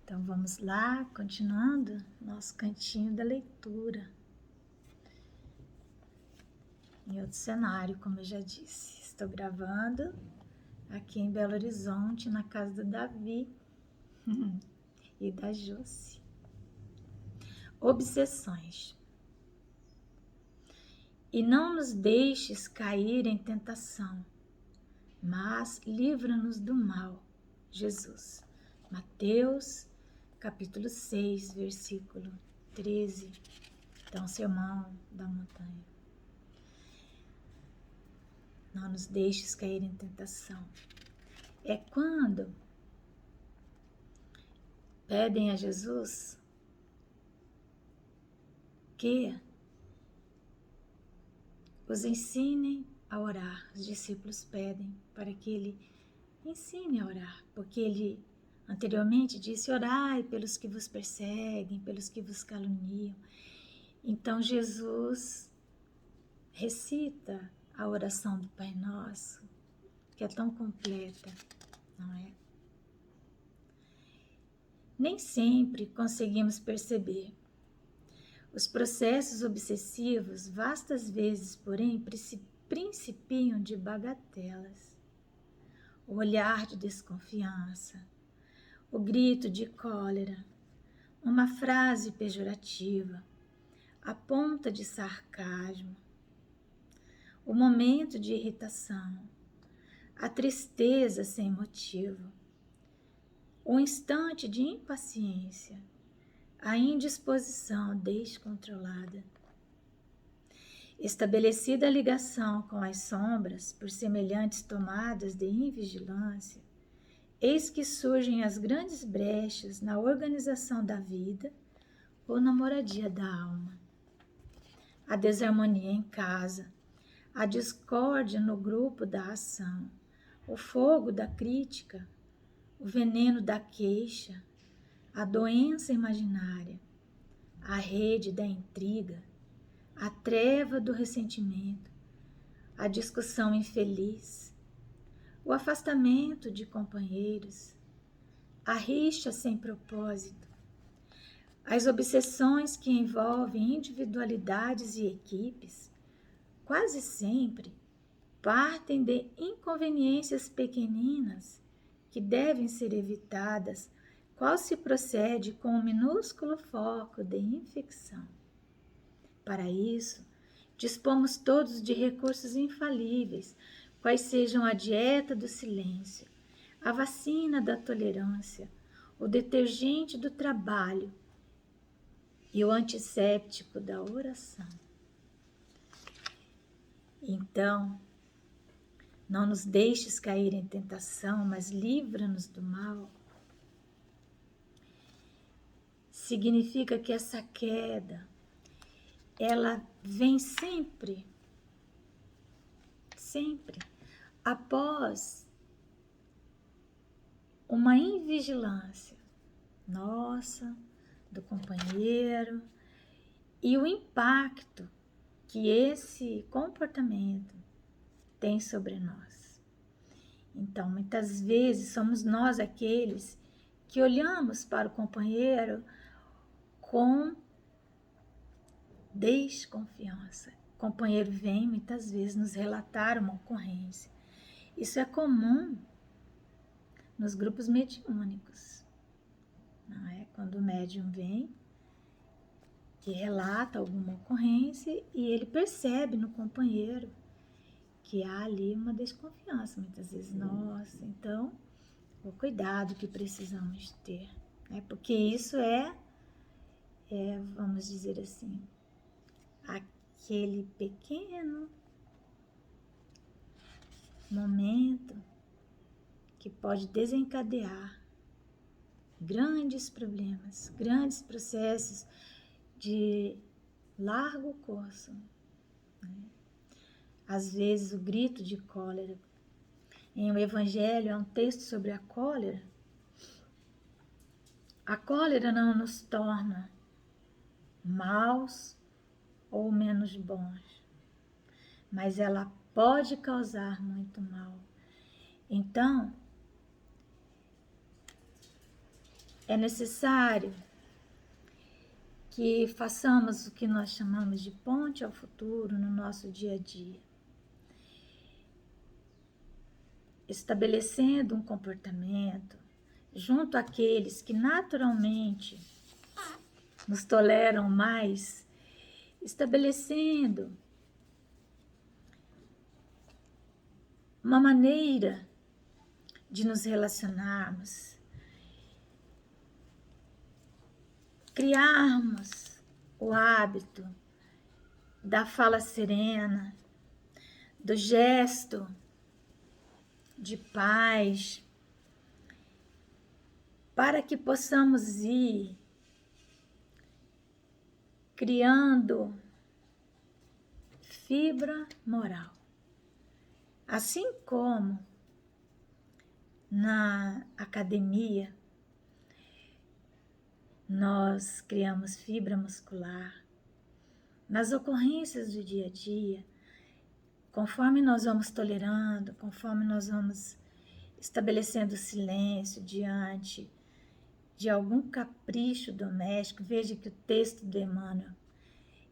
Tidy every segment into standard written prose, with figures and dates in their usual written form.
Então vamos lá, continuando nosso cantinho da leitura. Em outro cenário, como eu já disse. Estou gravando aqui em Belo Horizonte, na casa do Davi e da Josi. Obsessões. E não nos deixes cair em tentação, mas livra-nos do mal. Jesus. Mateus, capítulo 6, versículo 13. Então, Sermão da Montanha. Não nos deixes cair em tentação. É quando pedem a Jesus que os ensinem a orar. Os discípulos pedem para que ele ensine a orar, porque ele anteriormente disse: orai pelos que vos perseguem, pelos que vos caluniam. Então Jesus recita a oração do Pai Nosso, que é tão completa, não é? Nem sempre conseguimos perceber. Os processos obsessivos, vastas vezes, porém, principiam de bagatelas. O olhar de desconfiança, o grito de cólera, uma frase pejorativa, a ponta de sarcasmo, o momento de irritação, a tristeza sem motivo, o instante de impaciência, a indisposição descontrolada. Estabelecida a ligação com as sombras por semelhantes tomadas de invigilância, eis que surgem as grandes brechas na organização da vida ou na moradia da alma. A desarmonia em casa, a discórdia no grupo da ação, o fogo da crítica, o veneno da queixa, a doença imaginária, a rede da intriga, a treva do ressentimento, a discussão infeliz, o afastamento de companheiros, a rixa sem propósito, as obsessões que envolvem individualidades e equipes, quase sempre partem de inconveniências pequeninas que devem ser evitadas, qual se procede com um minúsculo foco de infecção. Para isso, dispomos todos de recursos infalíveis, quais sejam a dieta do silêncio, a vacina da tolerância, o detergente do trabalho e o antisséptico da oração. Então, não nos deixes cair em tentação, mas livra-nos do mal. Significa que essa queda, ela vem sempre, após uma invigilância nossa, do companheiro, e o impacto que esse comportamento tem sobre nós. Então, muitas vezes somos nós aqueles que olhamos para o companheiro com desconfiança. O companheiro vem muitas vezes nos relatar uma ocorrência. Isso é comum nos grupos mediúnicos, não é? Quando o médium vem e relata alguma ocorrência e ele percebe no companheiro que há ali uma desconfiança, muitas vezes, nossa, então, o cuidado que precisamos ter, né? Porque isso vamos dizer assim, aquele pequeno momento que pode desencadear grandes problemas, grandes processos de largo curso, né? Às vezes o grito de cólera. Em o Evangelho há um texto sobre a cólera. A cólera não nos torna maus ou menos bons, mas ela pode causar muito mal. Então, é necessário que façamos o que nós chamamos de ponte ao futuro no nosso dia a dia, estabelecendo um comportamento junto àqueles que naturalmente nos toleram mais, estabelecendo uma maneira de nos relacionarmos, criarmos o hábito da fala serena, do gesto de paz, para que possamos ir criando fibra moral. Assim como na academia nós criamos fibra muscular, nas ocorrências do dia a dia, conforme nós vamos tolerando, conforme nós vamos estabelecendo silêncio diante de algum capricho doméstico, veja que o texto do Emmanuel,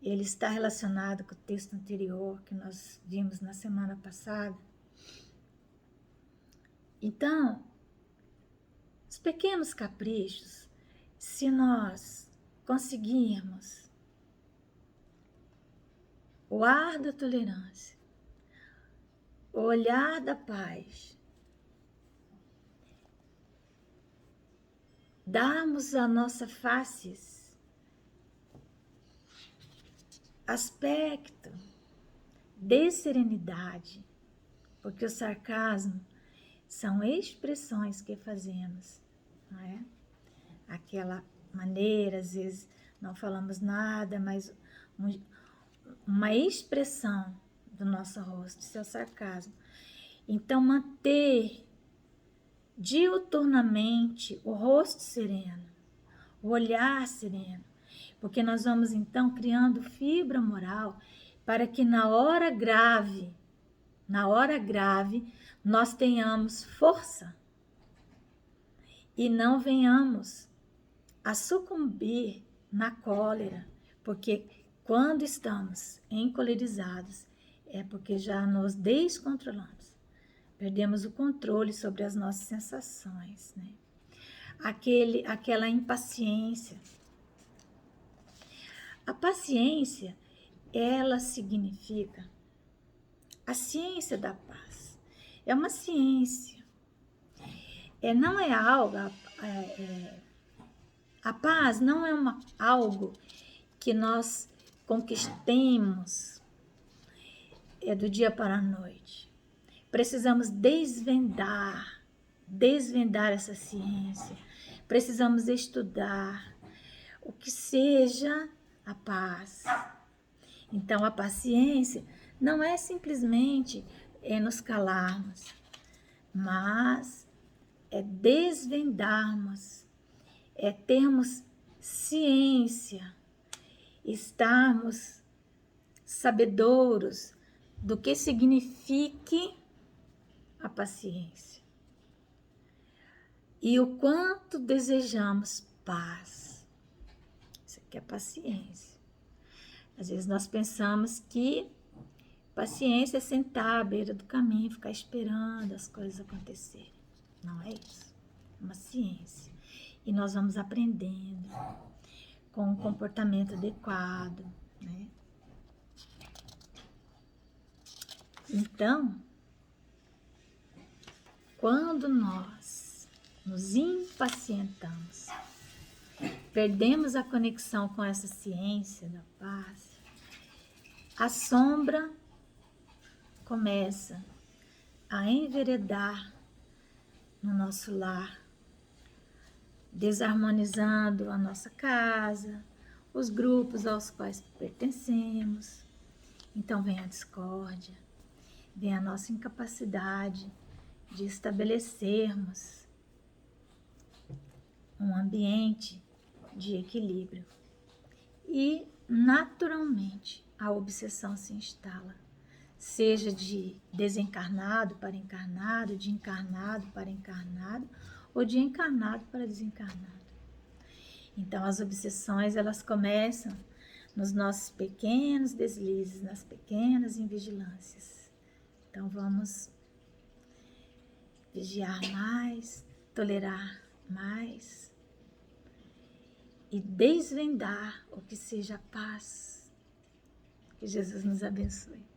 ele está relacionado com o texto anterior que nós vimos na semana passada. Então, os pequenos caprichos, se nós conseguirmos o ar da tolerância, o olhar da paz, darmos à nossa face aspecto de serenidade, porque o sarcasmo são expressões que fazemos, não é? Aquela maneira, às vezes não falamos nada, mas uma expressão do nosso rosto, isso é o sarcasmo. Então, manter diuturnamente o rosto sereno, o olhar sereno, porque nós vamos então criando fibra moral para que na hora grave, nós tenhamos força e não venhamos a sucumbir na cólera, porque quando estamos encolerizados é porque já nos descontrolamos, perdemos o controle sobre as nossas sensações, né? Aquela impaciência. A paciência, ela significa a ciência da paz. É uma ciência. Não é algo... a paz não é algo que nós conquistemos do dia para a noite. Precisamos desvendar essa ciência. Precisamos estudar o que seja a paz. Então, a paciência não é simplesmente nos calarmos, mas é desvendarmos, é termos ciência, estarmos sabedouros do que signifique a paciência e o quanto desejamos paz. Isso aqui é paciência. Às vezes nós pensamos que paciência é sentar à beira do caminho, ficar esperando as coisas acontecerem. Não é isso. É uma ciência. E nós vamos aprendendo com um comportamento adequado, né? Então, quando nós nos impacientamos, perdemos a conexão com essa ciência da paz, a sombra começa a enveredar no nosso lar, desarmonizando a nossa casa, os grupos aos quais pertencemos. Então vem a discórdia, vem a nossa incapacidade de estabelecermos um ambiente de equilíbrio. E, naturalmente, a obsessão se instala, seja de desencarnado para encarnado, de encarnado para encarnado, ou de encarnado para desencarnado. Então, as obsessões, elas começam nos nossos pequenos deslizes, nas pequenas invigilâncias. Então, vamos vigiar mais, tolerar mais e desvendar o que seja paz. Que Jesus nos abençoe.